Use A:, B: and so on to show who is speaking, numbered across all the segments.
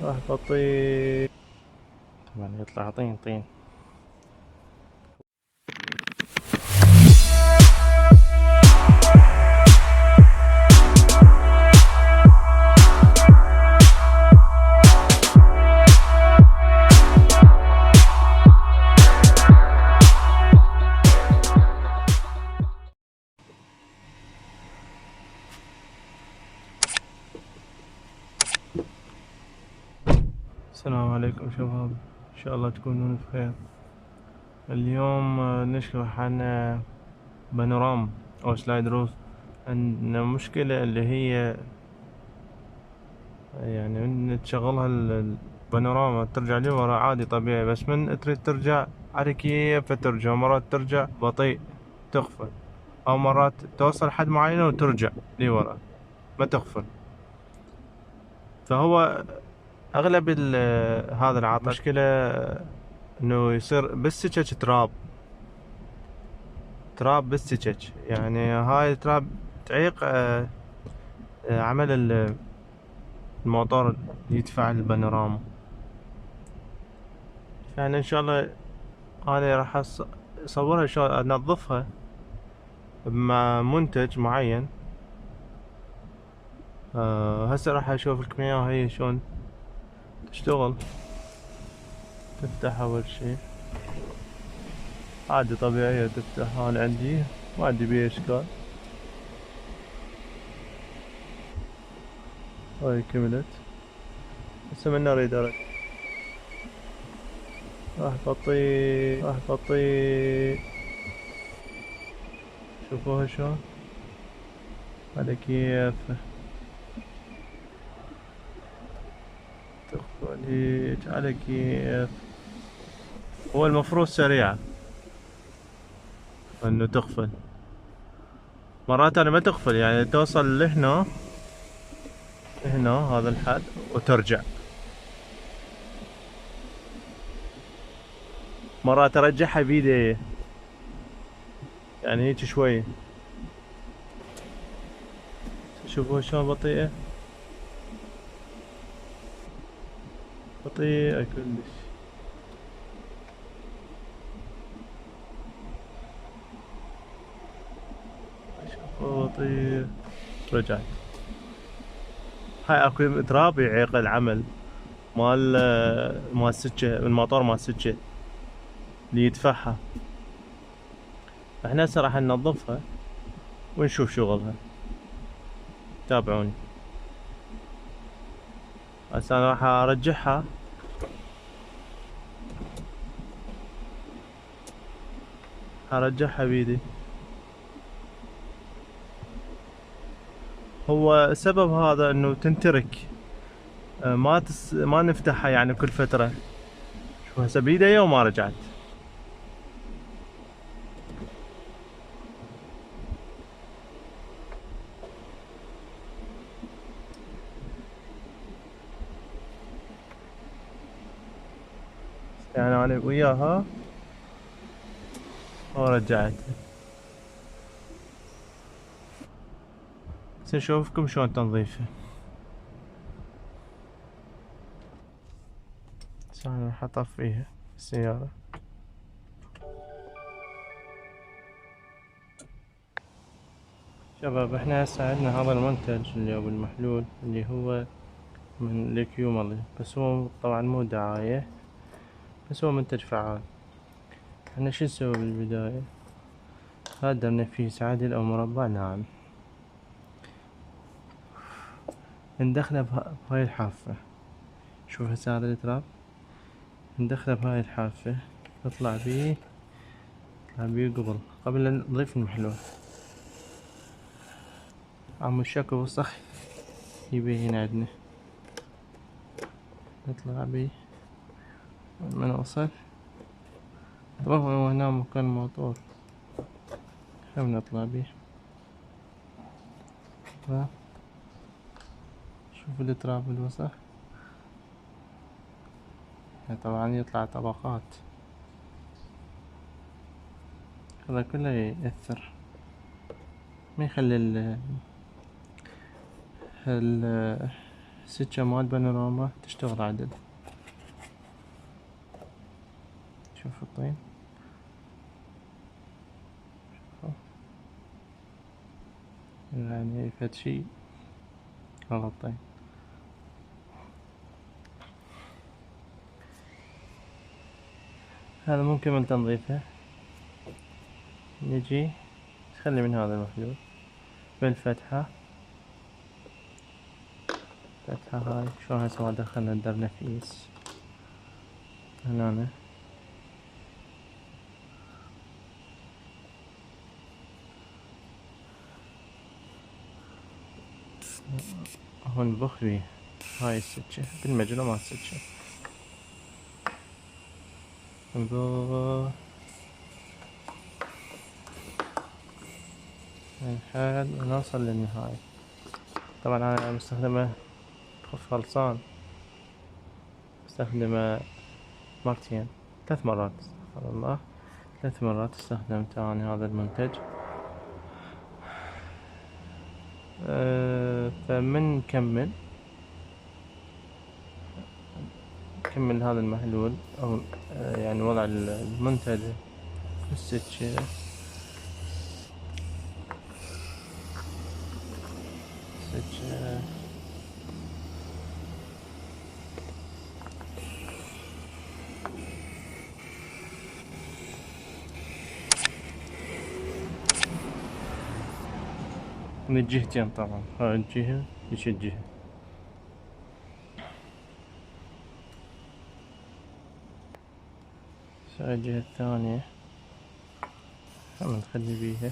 A: راح بطيء طبعا يطلع طين طين. السلام عليكم شباب، ان شاء الله تكونون بخير. اليوم نشرح عن بانوراما او سلايد روف. عندنا مشكلة اللي هي يعني من تشغلها البانوراما ترجع لورا عادي طبيعي، بس من تريد ترجع على كيف ترجع، مرات ترجع بطيء تغفل، او مرات توصل حد معين وترجع لورا ما تغفل. فهو اغلب هذا العطل مشكلة انه يصير بالسكك تراب بالسكك، يعني هاي التراب تعيق عمل الموتور اللي يدفع البانوراما. يعني ان شاء الله انا راح اصورها شلون انظفها مع منتج معين. هسه راح اشوف لكم اياها هي شلون تشتغل. تفتح اول شي عادي طبيعية، تفتح. انا عندي ما عندي بيه اشكال. هاي كملت. هسه من اريد راح بطيء. شوفوها شلون على كيف تغفل هيج على كيف. هو المفروض سريعة انه تغفل، مرات انا ما تغفل، يعني توصل لهنا هذا الحد وترجع. مرات ارجعها بيدي يعني هيك شوي. شوفوا شلون بطيئة بطيئة كلش. شوفوا بطيئة رجعت. هاي اكو تراب يعيق العمل مال السكة، الموتور مال السكة اللي يدفعها. احنا هسه راح ننظفها ونشوف شغلها، تابعوني. هسه انا راح ارجعها بيدي. هو سبب هذا انه تنترك، ما نفتحها يعني كل فترة. شوف هسه بيدي وما رجعت. يعني انا وياها ورجعت. بس نشوفكم شلون تنظيفها. بس انا راح اطفيها السيارة. شباب احنا هسه عندنا هذا المنتج اللي هو المحلول اللي هو من ليكيو مالي، بس هو طبعا مو دعاية، بس هو منتج فعال. احنا شو نسوي بالبداية؟ هذا نفيس عادل او مربع ناعم، ندخله بهاي الحافة. شوف هسه هذا التراب ندخله بهاي الحافة، نطلع بيه قبل لا نضيف المحلول. عم الشكل وسخ يبي هنا عندنا، نطلع بيه لما نوصل. طبعا هو هنا مكان الموتور، خلينا نطلع بيه. شوف التراب الوسخ، طبعا يطلع طبقات، هذا كله يأثر، ما يخلي ال سكة مال بانوراما تشتغل عدل. شوف الطين، يعني فد شي غلط. طين هذا مو مكمل تنظيفه. نجي نخلي من هذا المحلول بالفتحة، الفتحة هاي شلون هسه ما دخلنا الدر نفيس هنا. هون نبخ بيه هاي السكة بالمجرى مال السكة، نبخ لحد ما نوصل للنهاية. طبعا أنا مستخدمه خف خلصان، مستخدمه مرتين 3 مرات، استغفر الله، 3 مرات استخدمت أنا هذا المنتج. فمن نكمل هذا المحلول أو يعني وضع المنتج في السكة. من الجهتين طبعا، هاي الجهة هيك الجهة. هاي الجهة الثانية هم نخلي بيها.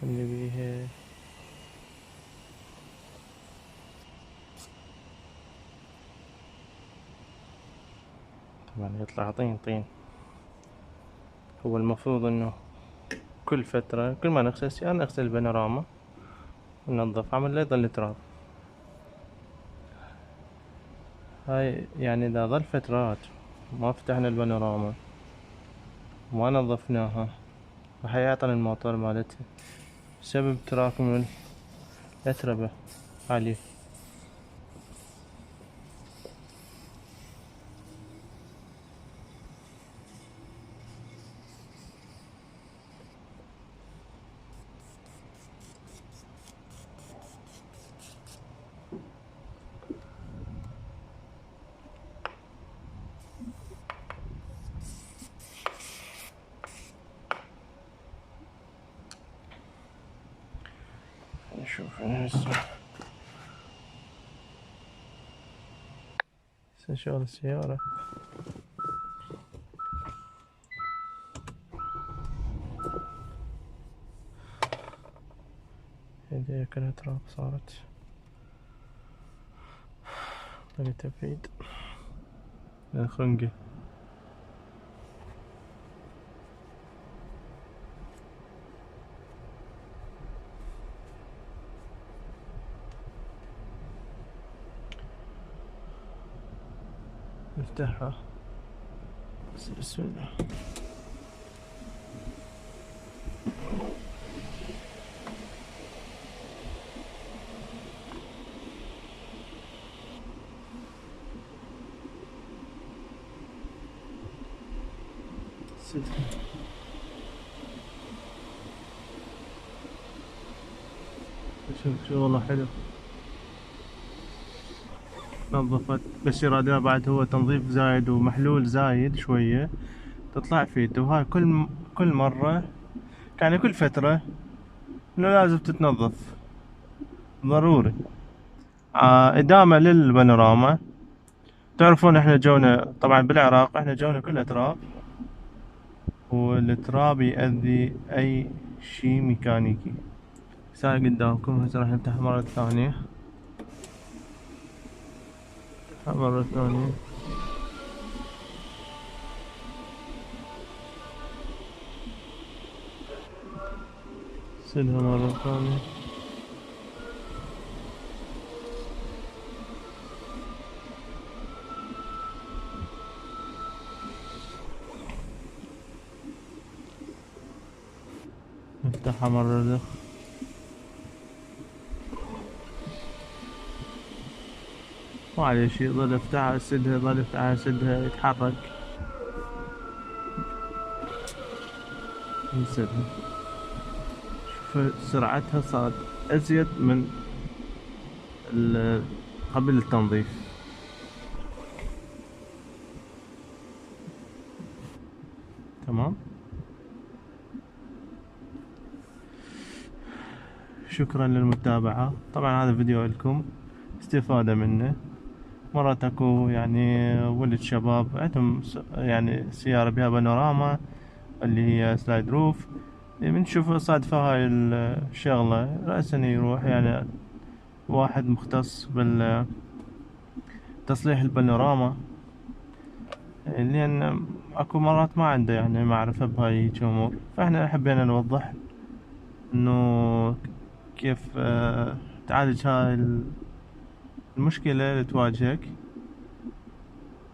A: خلي بيها طبعا يطلع طين. هو المفروض انه كل فترة كل ما نغسل يعني نغسل البانوراما وننظف عمل لا يظل تراب. هاي يعني اذا ظل فترات ما فتحنا البانوراما وما نظفناها راح يعطل الموتور مالتها بسبب تراكم الأتربة عليه. نشوف أنا هسه شغل السيارة. هذي كلها تراب صارت طريقة تبريد الخنقة. نفتحها بسم الله. شوف والله حلو نظفت، بس يراد بعد هو تنظيف زايد ومحلول زايد شوية تطلع فيته. وهاي كل مرة يعني كل فترة انه لازم تتنظف ضروري. إدامة للبانوراما. تعرفون احنا جونا طبعا بالعراق احنا جونا كله تراب، والتراب يأذي اي شي ميكانيكي. هاي قدامكم هسه راح نفتح مرة ثانية. مرة ثانية سدها مرة ثانية. نفتحها مرة لخ. ما عليه شي، ظل افتحها اسدها، ظل افتحها اسدها، يتحرك نسدها. شوف سرعتها صارت ازيد من قبل التنظيف. تمام. شكرا للمتابعة. طبعا هذا فيديو لكم استفادة منه. مرات اكو يعني ولد شباب عندهم يعني سيارة بها بانوراما اللي هي سلايد روف، من تشوف صادفة هاي الشغلة رأسا يروح يعني واحد مختص بالتصليح البانوراما، لأن اكو مرات ما عنده يعني معرفة بهاي هيج امور. فاحنا حبينا نوضح انه كيف تعالج هاي المشكلة اللي تواجهك،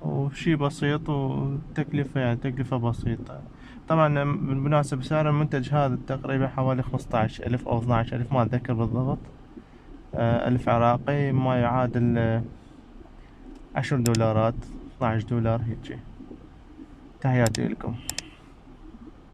A: وشي بسيط وتكلفة يعني تكلفة بسيطة. طبعا بالمناسبة سعر المنتج هذا تقريبا حوالي 15,000 أو 12,000 ما أتذكر بالضبط، ألف عراقي ما يعادل 10 دولارات، 12 دولار هيجي. تحياتي لكم.